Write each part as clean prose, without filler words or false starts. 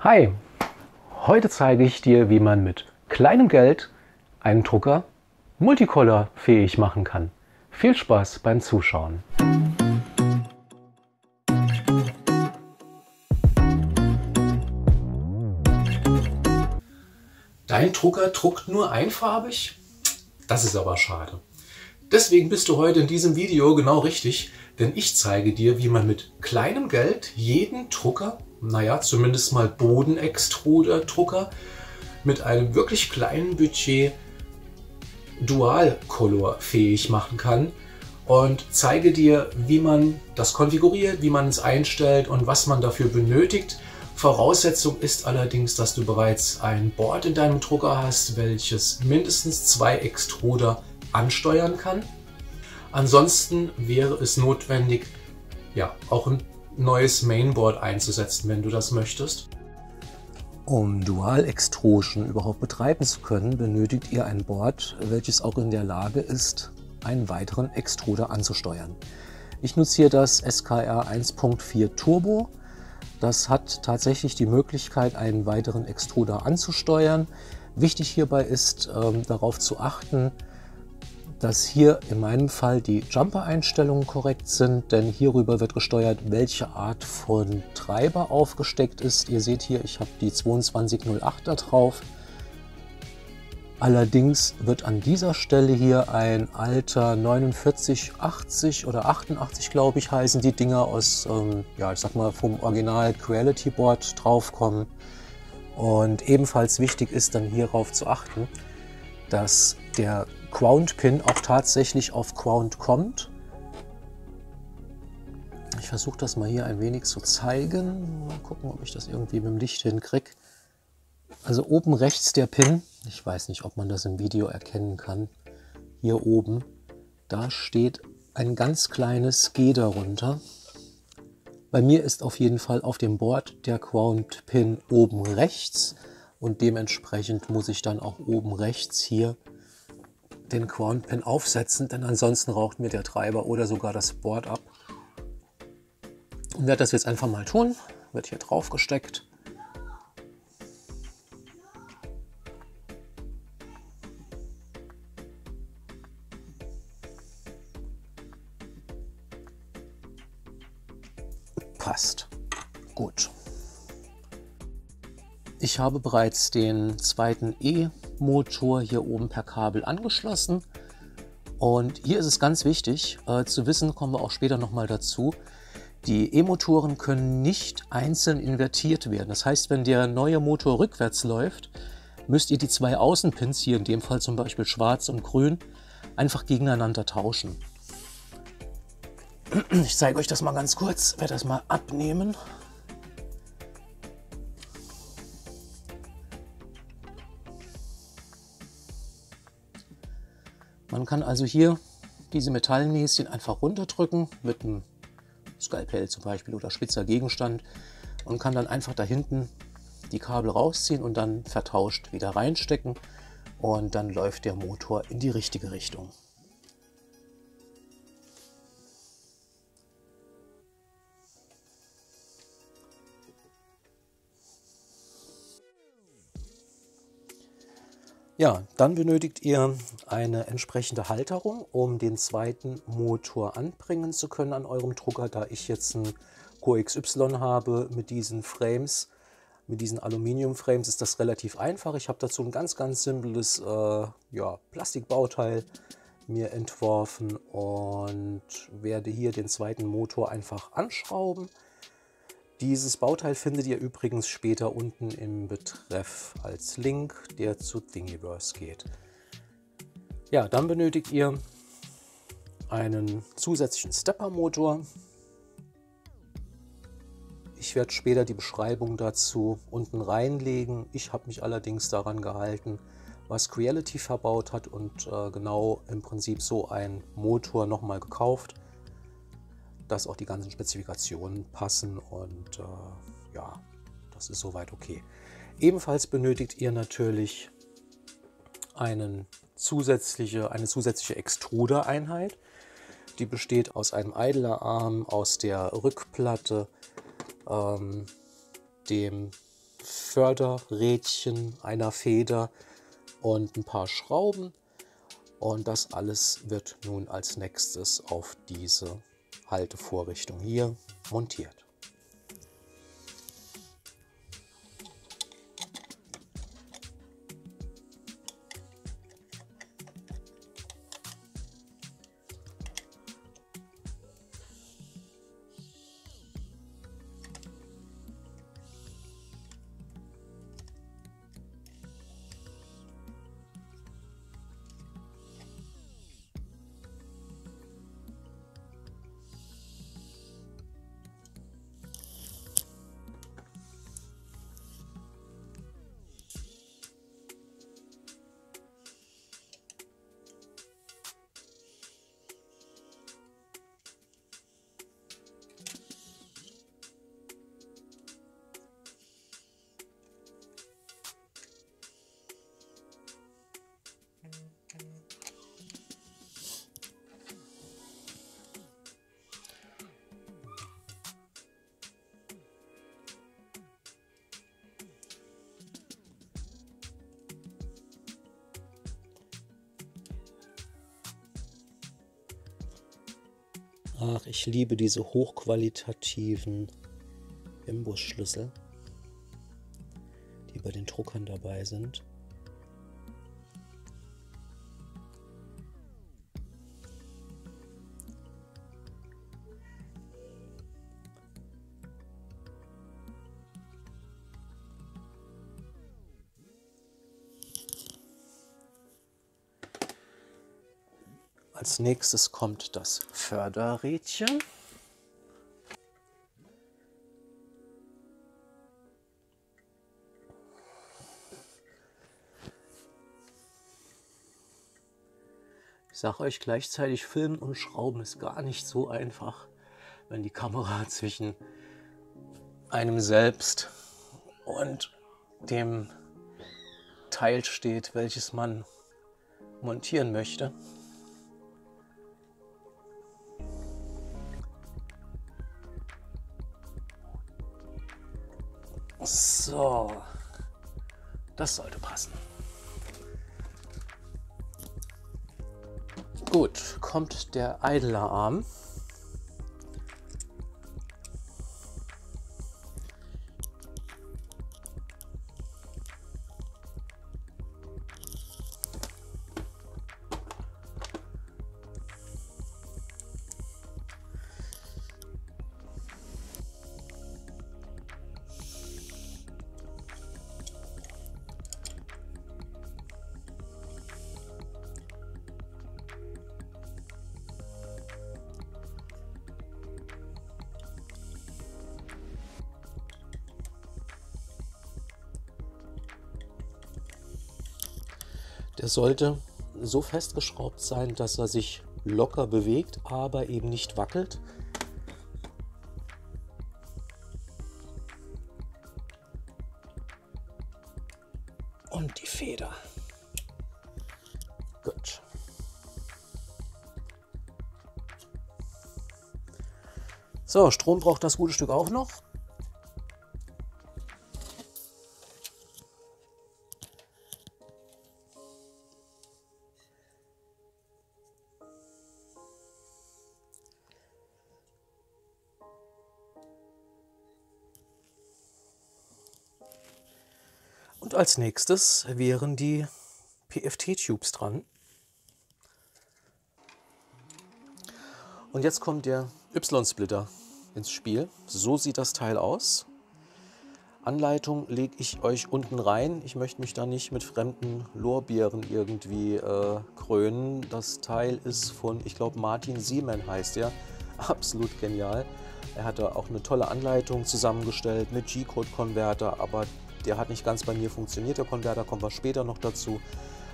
Hi, heute zeige ich dir, wie man mit kleinem Geld einen Drucker multicolor-fähig machen kann. Viel Spaß beim Zuschauen! Dein Drucker druckt nur einfarbig? Das ist aber schade. Deswegen bist du heute in diesem Video genau richtig, denn ich zeige dir, wie man mit kleinem Geld jeden Drucker, naja, zumindest mal Bodenextruder-Drucker, mit einem wirklich kleinen Budget Dual-Color-fähig machen kann und zeige dir, wie man das konfiguriert, wie man es einstellt und was man dafür benötigt. Voraussetzung ist allerdings, dass du bereits ein Board in deinem Drucker hast, welches mindestens 2 Extruder ansteuern kann. Ansonsten wäre es notwendig, ja, auch ein neues Mainboard einzusetzen, wenn du das möchtest. Um Dual Extrusion überhaupt betreiben zu können, benötigt ihr ein Board, welches auch in der Lage ist, einen weiteren Extruder anzusteuern. Ich nutze hier das SKR 1.4 Turbo. Das hat tatsächlich die Möglichkeit, einen weiteren Extruder anzusteuern. Wichtig hierbei ist, darauf zu achten, dass hier in meinem Fall die Jumper-Einstellungen korrekt sind, denn hierüber wird gesteuert, welche Art von Treiber aufgesteckt ist. Ihr seht hier, ich habe die 2208 da drauf. Allerdings wird an dieser Stelle hier ein alter 4980 oder 88, glaube ich, heißen die Dinger aus, ja, ich sag mal, vom Original Creality Board draufkommen. Und ebenfalls wichtig ist dann hierauf zu achten, dass der Ground-Pin auch tatsächlich auf Ground kommt. Ich versuche das mal hier ein wenig zu zeigen. Mal gucken, ob ich das irgendwie mit dem Licht hinkriege. Also oben rechts der Pin, ich weiß nicht, ob man das im Video erkennen kann, hier oben, da steht ein ganz kleines G darunter. Bei mir ist auf jeden Fall auf dem Board der Ground-Pin oben rechts und dementsprechend muss ich dann auch oben rechts hier den Ground-Pin aufsetzen, denn ansonsten raucht mir der Treiber oder sogar das Board ab. Und werde das jetzt einfach mal tun. Wird hier drauf gesteckt. Passt. Gut. Ich habe bereits den zweiten E-Motor hier oben per Kabel angeschlossen. Und hier ist es ganz wichtig zu wissen, kommen wir auch später nochmal dazu, die E-Motoren können nicht einzeln invertiert werden. Das heißt, wenn der neue Motor rückwärts läuft, müsst ihr die zwei Außenpins, hier in dem Fall zum Beispiel schwarz und grün, einfach gegeneinander tauschen. Ich zeige euch das mal ganz kurz, werde das mal abnehmen. Man kann also hier diese Metallnäschen einfach runterdrücken mit einem Skalpell zum Beispiel oder spitzer Gegenstand und kann dann einfach da hinten die Kabel rausziehen und dann vertauscht wieder reinstecken und dann läuft der Motor in die richtige Richtung. Ja, dann benötigt ihr eine entsprechende Halterung, um den zweiten Motor anbringen zu können an eurem Drucker. Da ich jetzt einen Core XY habe mit diesen Frames, mit diesen Aluminium-Frames, ist das relativ einfach. Ich habe dazu ein ganz simples ja, Plastikbauteil mir entworfen und werde hier den zweiten Motor einfach anschrauben. Dieses Bauteil findet ihr übrigens später unten im Betreff als Link, der zu Thingiverse geht. Ja, dann benötigt ihr einen zusätzlichen Stepper-Motor. Ich werde später die Beschreibung dazu unten reinlegen. Ich habe mich allerdings daran gehalten, was Creality verbaut hat und genau im Prinzip so einen Motor nochmal gekauft, dass auch die ganzen Spezifikationen passen und ja, das ist soweit okay. Ebenfalls benötigt ihr natürlich eine zusätzliche Extruder-Einheit. Die besteht aus einem Idler-Arm, aus der Rückplatte, dem Förderrädchen, einer Feder und ein paar Schrauben. Und das alles wird nun als nächstes auf diese Haltevorrichtung hier montiert. Ach, ich liebe diese hochqualitativen Imbusschlüssel, die bei den Druckern dabei sind. Als nächstes kommt das Förderrädchen. Ich sage euch gleichzeitig, Filmen und Schrauben ist gar nicht so einfach, wenn die Kamera zwischen einem selbst und dem Teil steht, welches man montieren möchte. So, das sollte passen. Gut, kommt der Idler-Arm. Der sollte so festgeschraubt sein, dass er sich locker bewegt, aber eben nicht wackelt. Und die Feder. Gut. So, Strom braucht das gute Stück auch noch. Und als nächstes wären die PFT-Tubes dran. Und jetzt kommt der Y-Splitter ins Spiel. So sieht das Teil aus. Anleitung lege ich euch unten rein. Ich möchte mich da nicht mit fremden Lorbeeren irgendwie krönen. Das Teil ist von, ich glaube, Martin Siemen heißt er. Absolut genial. Er hat da auch eine tolle Anleitung zusammengestellt mit G-Code-Konverter, aber der hat nicht ganz bei mir funktioniert, der Konverter, kommen wir später noch dazu.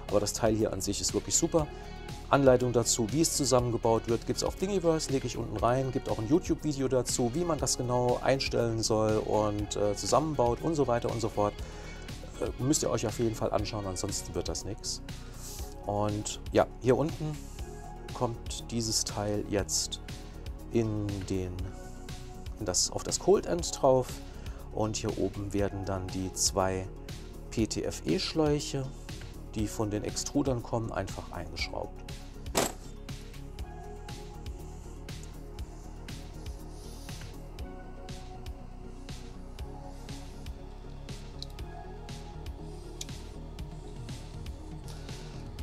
Aber das Teil hier an sich ist wirklich super. Anleitung dazu, wie es zusammengebaut wird, gibt es auf Thingiverse, lege ich unten rein. Gibt auch ein YouTube-Video dazu, wie man das genau einstellen soll und zusammenbaut und so weiter und so fort. Müsst ihr euch auf jeden Fall anschauen, ansonsten wird das nichts. Und ja, hier unten kommt dieses Teil jetzt auf das Cold End drauf. Und hier oben werden dann die zwei PTFE-Schläuche, die von den Extrudern kommen, einfach eingeschraubt.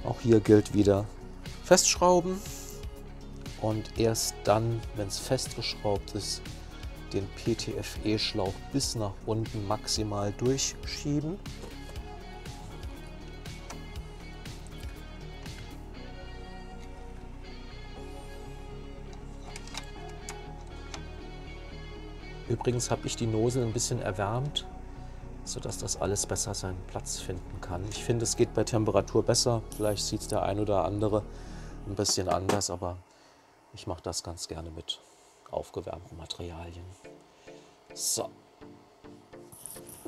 Auch hier gilt wieder festschrauben und erst dann, wenn es festgeschraubt ist, den PTFE-Schlauch bis nach unten maximal durchschieben. Übrigens habe ich die Nosel ein bisschen erwärmt, sodass das alles besser seinen Platz finden kann. Ich finde, es geht bei Temperatur besser. Vielleicht sieht es der ein oder andere ein bisschen anders, aber ich mache das ganz gerne mit aufgewärmten Materialien. So,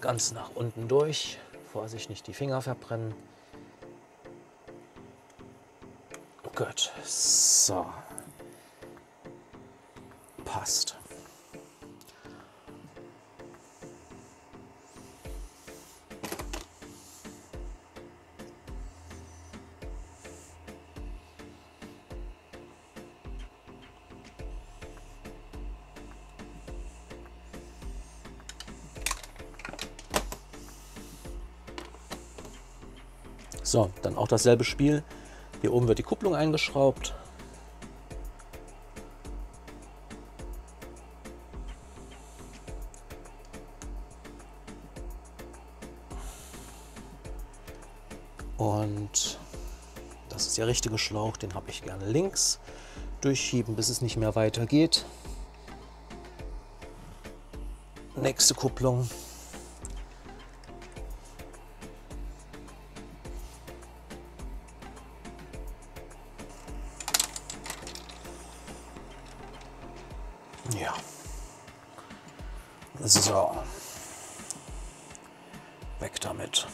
ganz nach unten durch. Vorsicht, nicht die Finger verbrennen. Gut, so. Passt. So, dann auch dasselbe Spiel. Hier oben wird die Kupplung eingeschraubt. Und das ist der richtige Schlauch, den habe ich gerne links. Durchschieben, bis es nicht mehr weitergeht. Nächste Kupplung. Ja. So. Weg damit.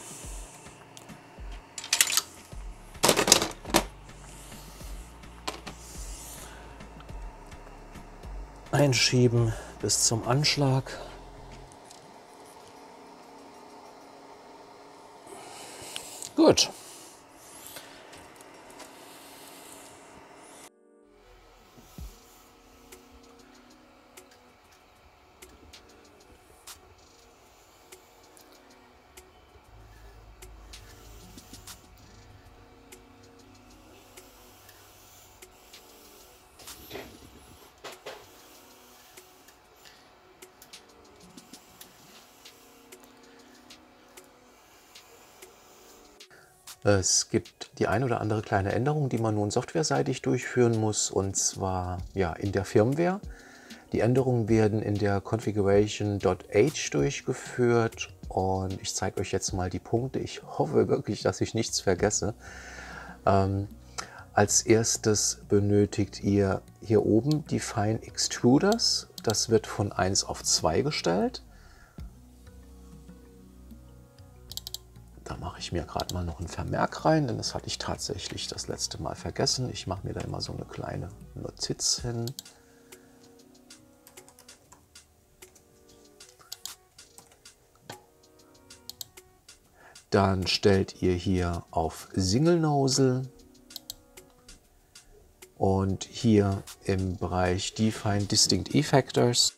Einschieben bis zum Anschlag. Gut. Es gibt die ein oder andere kleine Änderung, die man nun softwareseitig durchführen muss, und zwar ja, in der Firmware. Die Änderungen werden in der Configuration.h durchgeführt und ich zeige euch jetzt mal die Punkte. Ich hoffe wirklich, dass ich nichts vergesse. Als erstes benötigt ihr hier oben die Fine Extruders. Das wird von 1 auf 2 gestellt. Da mache ich mir gerade mal noch einen Vermerk rein, denn das hatte ich tatsächlich das letzte Mal vergessen. Ich mache mir da immer so eine kleine Notiz hin. Dann stellt ihr hier auf Single Nozzle und hier im Bereich Define Distinct Effectors.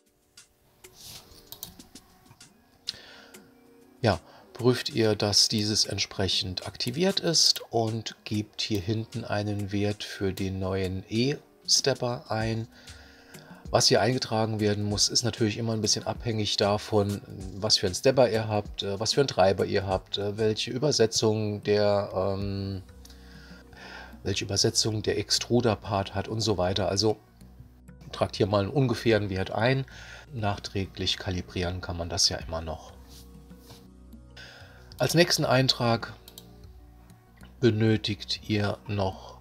Ja, prüft ihr, dass dieses entsprechend aktiviert ist und gebt hier hinten einen Wert für den neuen E-Stepper ein. Was hier eingetragen werden muss, ist natürlich immer ein bisschen abhängig davon, was für einen Stepper ihr habt, was für einen Treiber ihr habt, welche Übersetzung der Extruder-Part hat und so weiter. Also tragt hier mal einen ungefähren Wert ein. Nachträglich kalibrieren kann man das ja immer noch. Als nächsten Eintrag benötigt ihr noch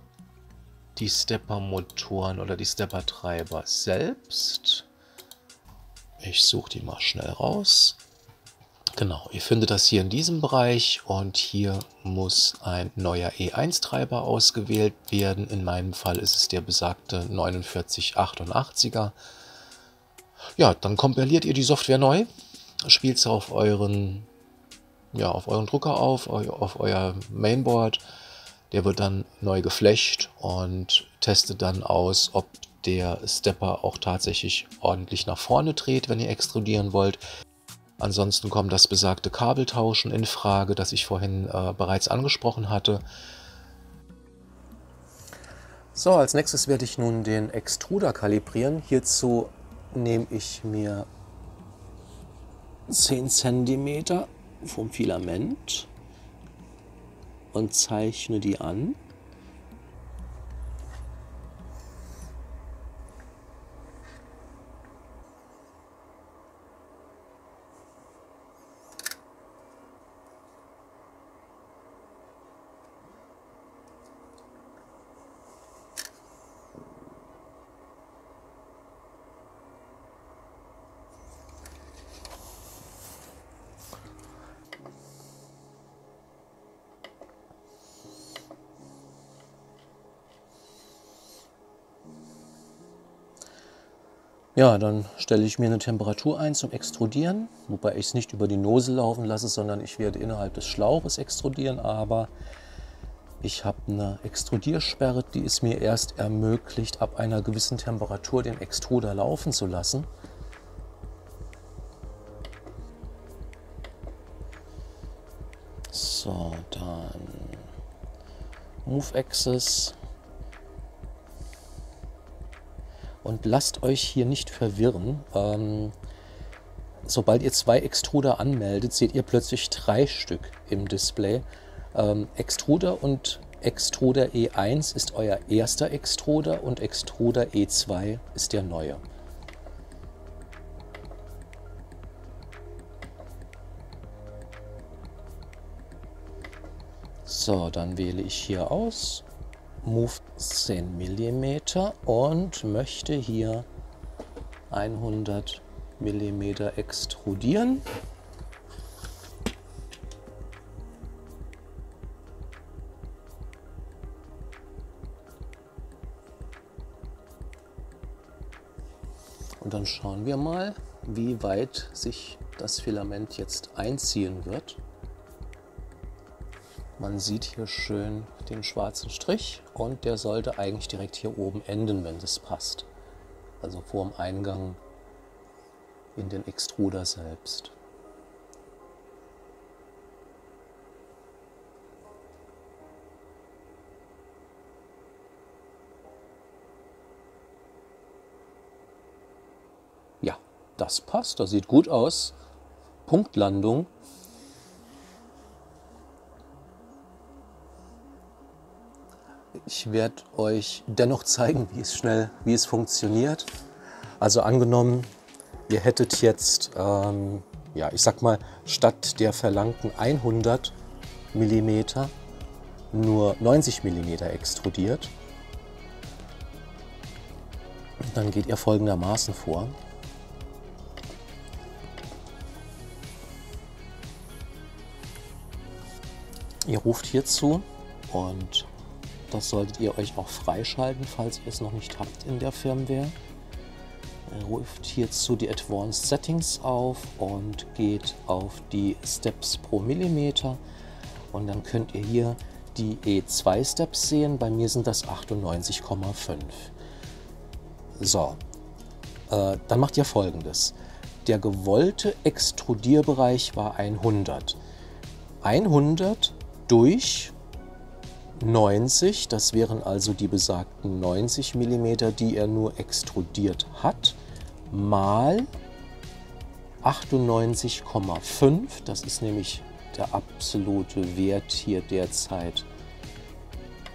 die Stepper-Motoren oder die Stepper-Treiber selbst. Ich suche die mal schnell raus. Genau, ihr findet das hier in diesem Bereich und hier muss ein neuer E1-Treiber ausgewählt werden. In meinem Fall ist es der besagte 4988er. Ja, dann kompiliert ihr die Software neu spielt es auf euren Drucker auf euer Mainboard. Der wird dann neu geflasht und testet dann aus, ob der Stepper auch tatsächlich ordentlich nach vorne dreht, wenn ihr extrudieren wollt. Ansonsten kommt das besagte Kabeltauschen in Frage, das ich vorhin bereits angesprochen hatte. So, als nächstes werde ich nun den Extruder kalibrieren. Hierzu nehme ich mir 10 cm vom Filament und zeichne die an. Ja, dann stelle ich mir eine Temperatur ein zum Extrudieren, wobei ich es nicht über die Nose laufen lasse, sondern ich werde innerhalb des Schlauches extrudieren, aber ich habe eine Extrudiersperre, die es mir erst ermöglicht, ab einer gewissen Temperatur den Extruder laufen zu lassen. So, dann Move Axis. Und lasst euch hier nicht verwirren. Sobald ihr 2 Extruder anmeldet, seht ihr plötzlich 3 Stück im Display. Extruder und Extruder E1 ist euer erster Extruder und Extruder E2 ist der neue. So, dann wähle ich hier aus. Move 10 mm und möchte hier 100 mm extrudieren. Und dann schauen wir mal, wie weit sich das Filament jetzt einziehen wird. Man sieht hier schön den schwarzen Strich und der sollte eigentlich direkt hier oben enden, wenn das passt. Also vor dem Eingang in den Extruder selbst. Ja, das passt, das sieht gut aus. Punktlandung. Ich werde euch dennoch zeigen, wie es funktioniert. Also angenommen, ihr hättet jetzt, ja, ich sag mal, statt der verlangten 100 mm nur 90 mm extrudiert. Dann geht ihr folgendermaßen vor. Ihr ruft hierzu und das solltet ihr euch auch freischalten, falls ihr es noch nicht habt in der Firmware. Ihr ruft hierzu die Advanced Settings auf und geht auf die Steps pro Millimeter. Und dann könnt ihr hier die E2 Steps sehen. Bei mir sind das 98,5. So, dann macht ihr Folgendes. Der gewollte Extrudierbereich war 100. 100 durch 90, das wären also die besagten 90 mm, die er nur extrudiert hat, mal 98,5, das ist nämlich der absolute Wert hier derzeit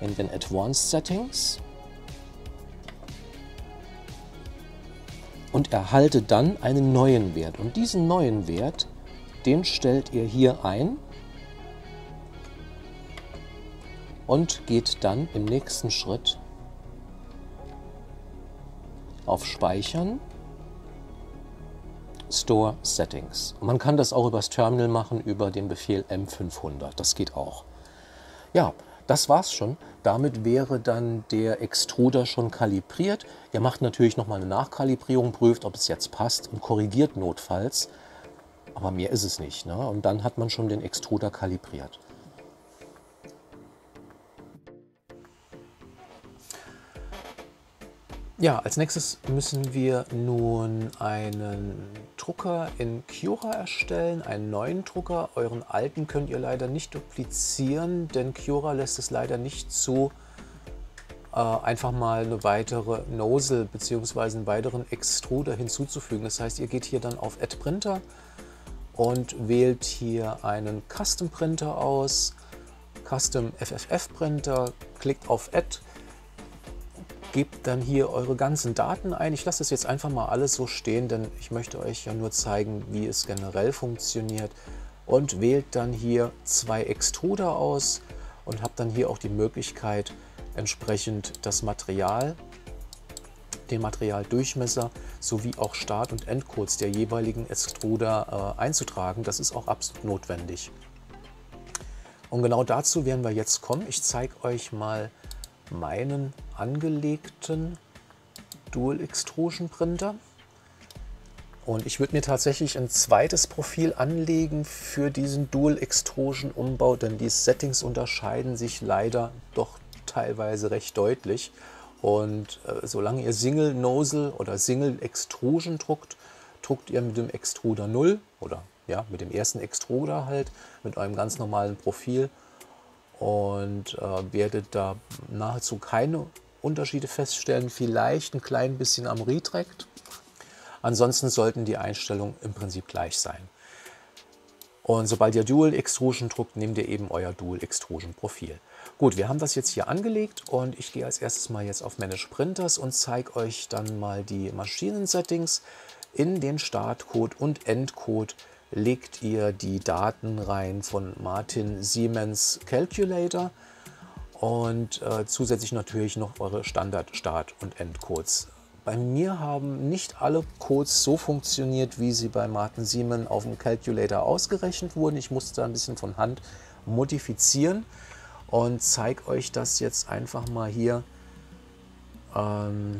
in den Advanced Settings, und erhalte dann einen neuen Wert. Und diesen neuen Wert, den stellt ihr hier ein und geht dann im nächsten Schritt auf Speichern, Store Settings. Und man kann das auch übers Terminal machen, über den Befehl M500. Das geht auch. Ja, das war's schon. Damit wäre dann der Extruder schon kalibriert. Ihr macht natürlich nochmal eine Nachkalibrierung, prüft, ob es jetzt passt und korrigiert notfalls. Aber mehr ist es nicht, ne? Und dann hat man schon den Extruder kalibriert. Ja, als nächstes müssen wir nun einen Drucker in Cura erstellen, einen neuen Drucker. Euren alten könnt ihr leider nicht duplizieren, denn Cura lässt es leider nicht zu, einfach mal eine weitere Nozzle bzw. einen weiteren Extruder hinzuzufügen. Das heißt, ihr geht hier dann auf Add Printer und wählt hier einen Custom Printer aus, Custom FFF Printer, klickt auf Add, gebt dann hier eure ganzen Daten ein. Ich lasse das jetzt einfach mal alles so stehen, denn ich möchte euch ja nur zeigen, wie es generell funktioniert. Und wählt dann hier 2 Extruder aus und habt dann hier auch die Möglichkeit, entsprechend das Material, den Materialdurchmesser sowie auch Start- und Endcodes der jeweiligen Extruder einzutragen. Das ist auch absolut notwendig. Und genau dazu werden wir jetzt kommen. Ich zeige euch mal meinen angelegten Dual Extrusion Printer. Und ich würde mir tatsächlich ein zweites Profil anlegen für diesen Dual Extrusion Umbau, denn die Settings unterscheiden sich leider doch teilweise recht deutlich. Und solange ihr Single Nozzle oder Single Extrusion druckt, druckt ihr mit dem Extruder 0 oder ja, mit dem ersten Extruder halt, mit einem ganz normalen Profil und werdet da nahezu keine Unterschiede feststellen, vielleicht ein klein bisschen am Retract. Ansonsten sollten die Einstellungen im Prinzip gleich sein. Und sobald ihr Dual Extrusion druckt, nehmt ihr eben euer Dual Extrusion Profil. Gut, wir haben das jetzt hier angelegt und ich gehe als erstes mal jetzt auf Manage Printers und zeige euch dann mal die Maschinen-Settings. In den Startcode und Endcode legt ihr die Daten rein von Martin Siemens Calculator und zusätzlich natürlich noch eure Standard Start- und Endcodes. Bei mir haben nicht alle Codes so funktioniert, wie sie bei Martin Siemens auf dem Calculator ausgerechnet wurden. Ich musste da ein bisschen von Hand modifizieren und zeige euch das jetzt einfach mal hier anhand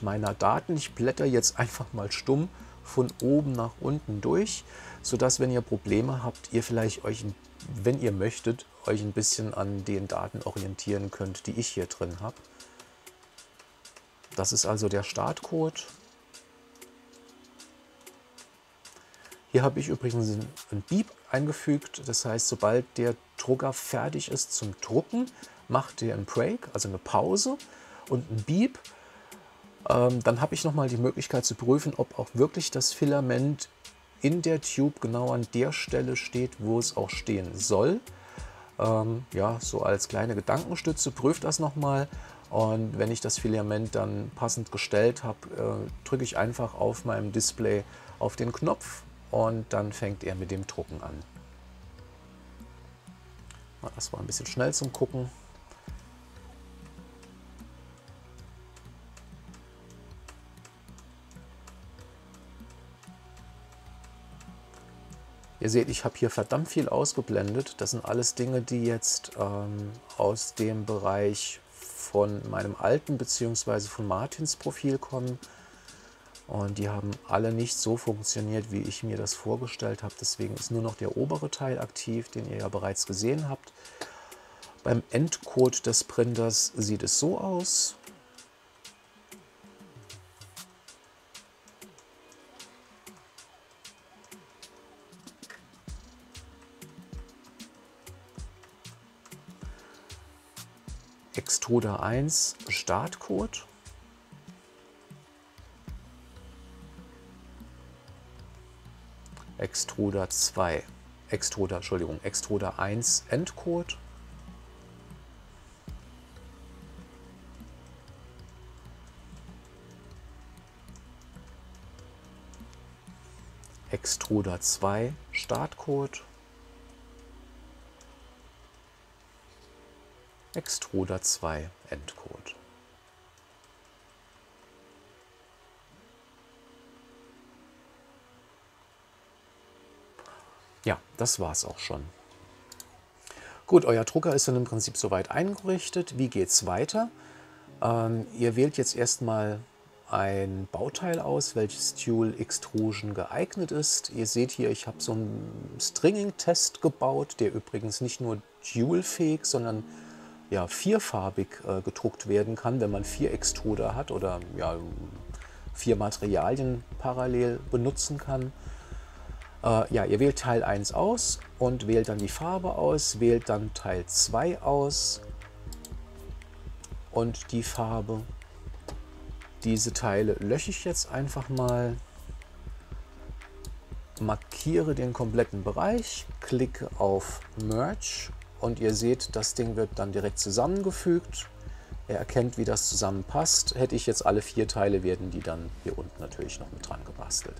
meiner Daten. Ich blätter jetzt einfach mal stumm von oben nach unten durch, sodass, wenn ihr Probleme habt, ihr vielleicht euch, wenn ihr möchtet, euch ein bisschen an den Daten orientieren könnt, die ich hier drin habe. Das ist also der Startcode. Hier habe ich übrigens ein Beep eingefügt. Das heißt, sobald der Drucker fertig ist zum Drucken, macht er einen Break, also eine Pause und ein Beep. Dann habe ich nochmal die Möglichkeit zu prüfen, ob auch wirklich das Filament in der Tube genau an der Stelle steht, wo es auch stehen soll. Ja, so als kleine Gedankenstütze, prüft das nochmal. Und wenn ich das Filament dann passend gestellt habe, drücke ich einfach auf meinem Display auf den Knopf und dann fängt er mit dem Drucken an. Das war ein bisschen schnell zum Gucken. Ihr seht, ich habe hier verdammt viel ausgeblendet. Das sind alles Dinge, die jetzt aus dem Bereich von meinem alten bzw. von Martins Profil kommen. Und die haben alle nicht so funktioniert, wie ich mir das vorgestellt habe. Deswegen ist nur noch der obere Teil aktiv, den ihr ja bereits gesehen habt. Beim Endcode des Printers sieht es so aus. Extruder 1 Startcode. Extruder 1 Endcode. Extruder 2 Startcode. Extruder 2 Endcode. Ja, das war's auch schon. Gut, euer Drucker ist dann im Prinzip soweit eingerichtet. Wie geht's weiter? Ihr wählt jetzt erstmal ein Bauteil aus, welches Dual Extrusion geeignet ist. Ihr seht hier, ich habe so einen Stringing-Test gebaut, der übrigens nicht nur dual-fähig, sondern ja, vierfarbig gedruckt werden kann, wenn man 4 Extruder hat oder ja, 4 Materialien parallel benutzen kann. Ja, ihr wählt Teil 1 aus und wählt dann die Farbe aus, wählt dann Teil 2 aus und die Farbe. Diese Teile lösche ich jetzt einfach mal, markiere den kompletten Bereich, klicke auf Merge und ihr seht, das Ding wird dann direkt zusammengefügt. Er erkennt, wie das zusammenpasst. Hätte ich jetzt alle 4 Teile, werden die dann hier unten natürlich noch mit dran gebastelt.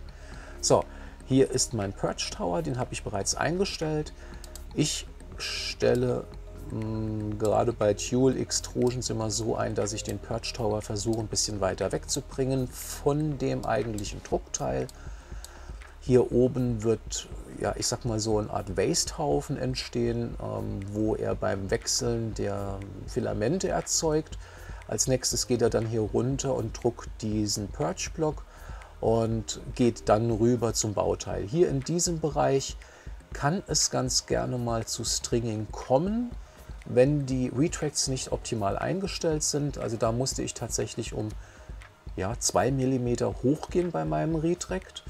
So, hier ist mein Perch Tower, den habe ich bereits eingestellt. Ich stelle gerade bei Dual Extrusions immer so ein, dass ich den Perch Tower versuche ein bisschen weiter wegzubringen von dem eigentlichen Druckteil. Hier oben wird, ja, ich sag mal so eine Art Wasthaufen entstehen, wo er beim Wechseln der Filamente erzeugt. Als nächstes geht er dann hier runter und druckt diesen Perch Block und geht dann rüber zum Bauteil. Hier in diesem Bereich kann es ganz gerne mal zu Stringing kommen, wenn die Retracts nicht optimal eingestellt sind. Also da musste ich tatsächlich um ja, 2 mm hochgehen bei meinem Retract.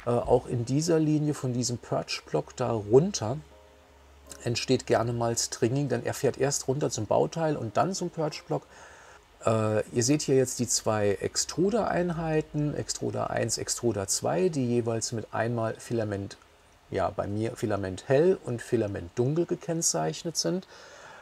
Auch in dieser Linie von diesem Perch-Block darunter entsteht gerne mal Stringing, denn er fährt erst runter zum Bauteil und dann zum Perch-Block. Ihr seht hier jetzt die 2 Extruder-Einheiten, Extruder 1, Extruder 2, die jeweils mit einmal Filament, ja bei mir Filament hell und Filament dunkel gekennzeichnet sind.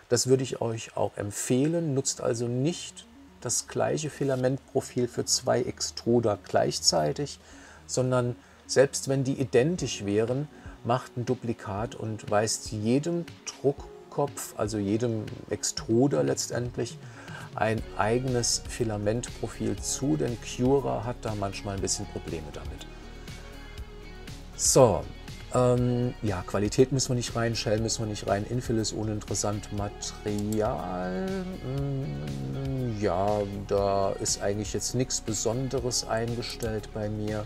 Das würde ich euch auch empfehlen. Nutzt also nicht das gleiche Filamentprofil für 2 Extruder gleichzeitig, sondern selbst wenn die identisch wären, macht ein Duplikat und weist jedem Druckkopf, also jedem Extruder letztendlich, ein eigenes Filamentprofil zu, denn Cura hat da manchmal ein bisschen Probleme damit. So, ja, Qualität müssen wir nicht rein, Shell müssen wir nicht rein, Infill ist uninteressant, Material, ja, da ist eigentlich jetzt nichts Besonderes eingestellt bei mir.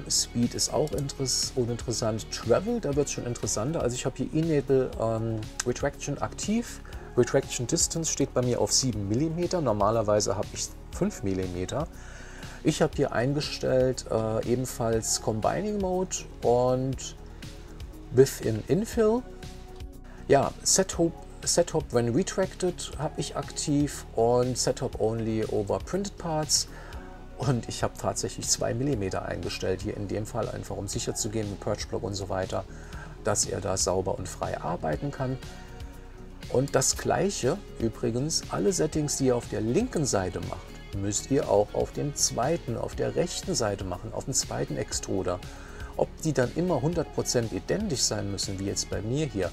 Speed ist auch uninteressant, Travel, da wird es schon interessanter, also ich habe hier Enable Retraction aktiv, Retraction Distance steht bei mir auf 7 mm, normalerweise habe ich 5 mm. Ich habe hier eingestellt ebenfalls Combining Mode und Within Infill. Ja, Setup when retracted habe ich aktiv und Setup only over printed parts. Und ich habe tatsächlich 2 mm eingestellt, hier in dem Fall einfach um sicher zu gehen mit Perch Block und so weiter, dass er da sauber und frei arbeiten kann. Und das gleiche übrigens, alle Settings, die ihr auf der linken Seite macht, müsst ihr auch auf dem zweiten, auf der rechten Seite machen, auf dem zweiten Extruder. Ob die dann immer 100% identisch sein müssen, wie jetzt bei mir hier,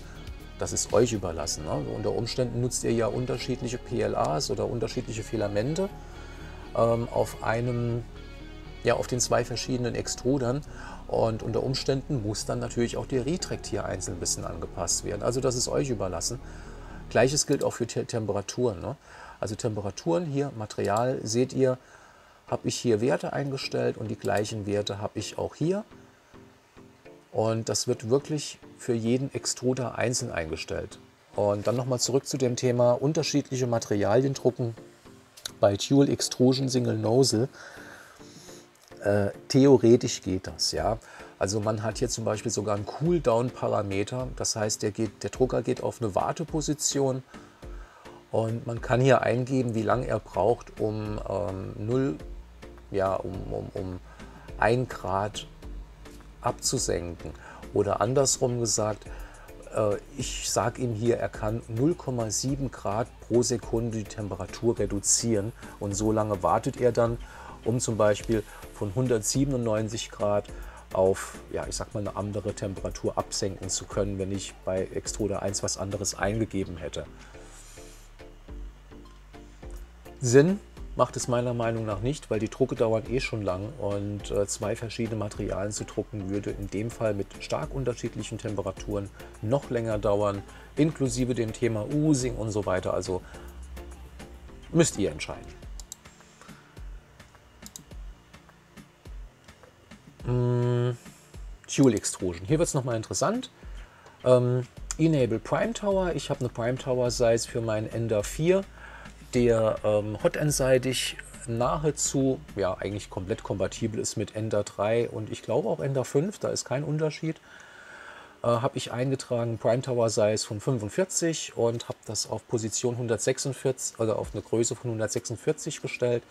das ist euch überlassen. Ne? Unter Umständen nutzt ihr ja unterschiedliche PLAs oder unterschiedliche Filamente auf den 2 verschiedenen Extrudern und unter Umständen muss dann natürlich auch der Retract hier einzeln ein bisschen angepasst werden. Also das ist euch überlassen. Gleiches gilt auch für Temperaturen. Ne? Also Temperaturen hier, Material, seht ihr, habe ich hier Werte eingestellt und die gleichen Werte habe ich auch hier. Und das wird wirklich für jeden Extruder einzeln eingestellt. Und dann nochmal zurück zu dem Thema unterschiedliche Materialien drucken bei Dual Extrusion Single Nozzle. Theoretisch geht das, ja. Also man hat hier zum Beispiel sogar einen Cooldown-Parameter. Das heißt, der Drucker geht auf eine Warteposition und man kann hier eingeben, wie lange er braucht, um 1 Grad abzusenken. Oder andersrum gesagt, ich sage ihm hier, er kann 0,7 Grad pro Sekunde die Temperatur reduzieren und so lange wartet er dann, um zum Beispiel von 197 Grad auf, ja, ich sag mal, eine andere Temperatur absenken zu können, wenn ich bei Extruder 1 was anderes eingegeben hätte. Sinn macht es meiner Meinung nach nicht, weil die Drucke dauern eh schon lang und 2 verschiedene Materialien zu drucken würde in dem Fall mit stark unterschiedlichen Temperaturen noch länger dauern, inklusive dem Thema Oozing und so weiter. Also müsst ihr entscheiden. Dual Extrusion. Hier wird es nochmal interessant. Enable Prime Tower. Ich habe eine Prime Tower Size für meinen Ender 4, der hotendseitig nahezu, ja eigentlich komplett kompatibel ist mit Ender 3 und ich glaube auch Ender 5, da ist kein Unterschied. Habe ich eingetragen Prime Tower Size von 45 und habe das auf Position 146 oder auf eine Größe von 146 gestellt.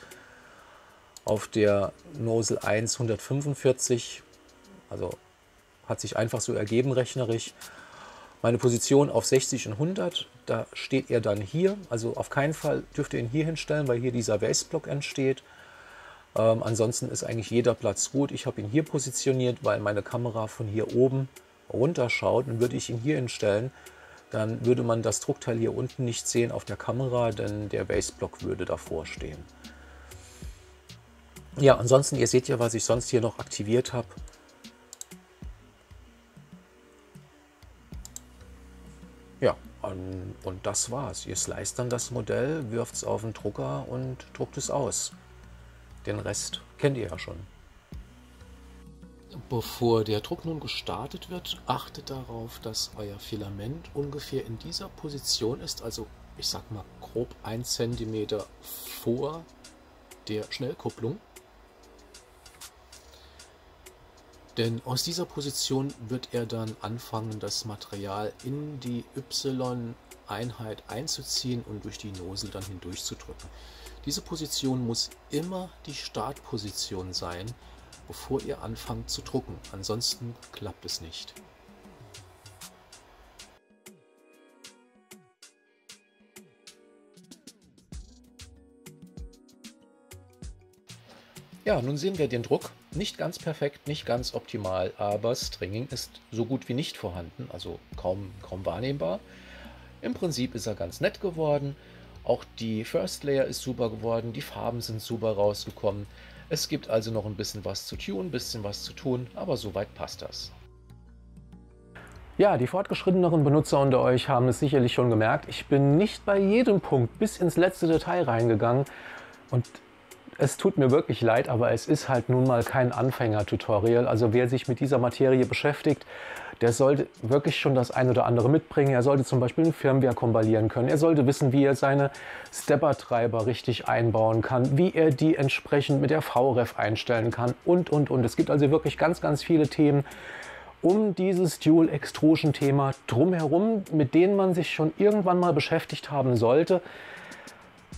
Auf der Nozzle 1 145, also hat sich einfach so ergeben rechnerisch. Meine Position auf 60 und 100, da steht er dann hier. Also auf keinen Fall dürft ihr ihn hier hinstellen, weil hier dieser Vase-Block entsteht. Ansonsten ist eigentlich jeder Platz gut. Ich habe ihn hier positioniert, weil meine Kamera von hier oben runterschaut. Und würde ich ihn hier hinstellen, dann würde man das Druckteil hier unten nicht sehen auf der Kamera, denn der Vase-Block würde davor stehen. Ja, ansonsten, ihr seht ja, was ich sonst hier noch aktiviert habe. Ja, und das war's. Ihr sliced dann das Modell, wirft es auf den Drucker und druckt es aus. Den Rest kennt ihr ja schon. Bevor der Druck nun gestartet wird, achtet darauf, dass euer Filament ungefähr in dieser Position ist, also ich sag mal grob 1 cm vor der Schnellkupplung. Denn aus dieser Position wird er dann anfangen, das Material in die Y-Einheit einzuziehen und durch die Nozzle dann hindurch zu drücken. Diese Position muss immer die Startposition sein, bevor ihr anfangt zu drucken. Ansonsten klappt es nicht. Ja, nun sehen wir den Druck. Nicht ganz perfekt, nicht ganz optimal, aber Stringing ist so gut wie nicht vorhanden, also kaum wahrnehmbar. Im Prinzip ist er ganz nett geworden. Auch die First Layer ist super geworden, die Farben sind super rausgekommen. Es gibt also noch ein bisschen was zu tunen, ein bisschen was zu tun, aber soweit passt das. Ja, die fortgeschritteneren Benutzer unter euch haben es sicherlich schon gemerkt. Ich bin nicht bei jedem Punkt bis ins letzte Detail reingegangen und es tut mir wirklich leid, aber es ist halt nun mal kein Anfänger-Tutorial. Also wer sich mit dieser Materie beschäftigt, der sollte wirklich schon das ein oder andere mitbringen. Er sollte zum Beispiel ein Firmware kompilieren können. Er sollte wissen, wie er seine Stepper-Treiber richtig einbauen kann, wie er die entsprechend mit der VREF einstellen kann und. Es gibt also wirklich ganz, ganz viele Themen um dieses Dual Extrusion Thema drumherum, mit denen man sich schon irgendwann mal beschäftigt haben sollte.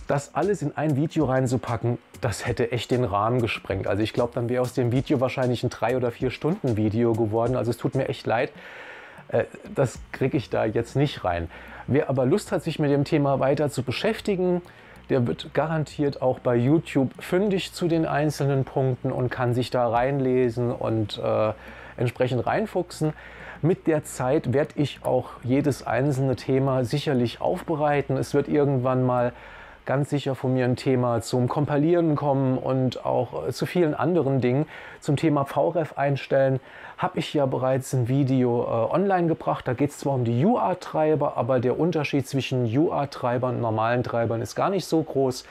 Das alles in ein Video reinzupacken, das hätte echt den Rahmen gesprengt. Also ich glaube, dann wäre aus dem Video wahrscheinlich ein 3 oder 4 Stunden Video geworden. Also es tut mir echt leid, das kriege ich da jetzt nicht rein. Wer aber Lust hat, sich mit dem Thema weiter zu beschäftigen, der wird garantiert auch bei YouTube fündig zu den einzelnen Punkten und kann sich da reinlesen und entsprechend reinfuchsen. Mit der Zeit werde ich auch jedes einzelne Thema sicherlich aufbereiten. Es wird irgendwann mal ganz sicher von mir ein Thema zum Kompilieren kommen und auch zu vielen anderen Dingen. Zum Thema VREF einstellen habe ich ja bereits ein Video online gebracht. Da geht es zwar um die UART-Treiber, aber der Unterschied zwischen UART-Treibern und normalen Treibern ist gar nicht so groß.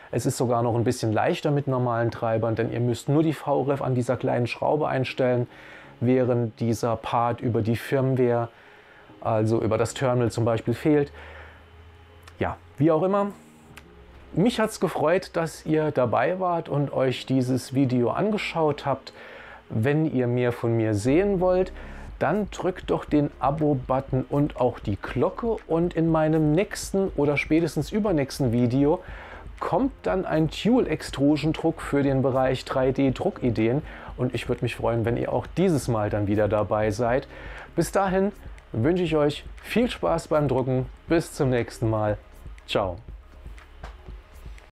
Es ist sogar noch ein bisschen leichter mit normalen Treibern, denn ihr müsst nur die VREF an dieser kleinen Schraube einstellen, während dieser Part über die Firmware, also über das Terminal zum Beispiel, fehlt. Ja, wie auch immer. Mich hat es gefreut, dass ihr dabei wart und euch dieses Video angeschaut habt. Wenn ihr mehr von mir sehen wollt, dann drückt doch den Abo-Button und auch die Glocke. Und in meinem nächsten oder spätestens übernächsten Video kommt dann ein Dual Extrusion Druck für den Bereich 3D-Druckideen. Und ich würde mich freuen, wenn ihr auch dieses Mal dann wieder dabei seid. Bis dahin wünsche ich euch viel Spaß beim Drucken. Bis zum nächsten Mal. Ciao.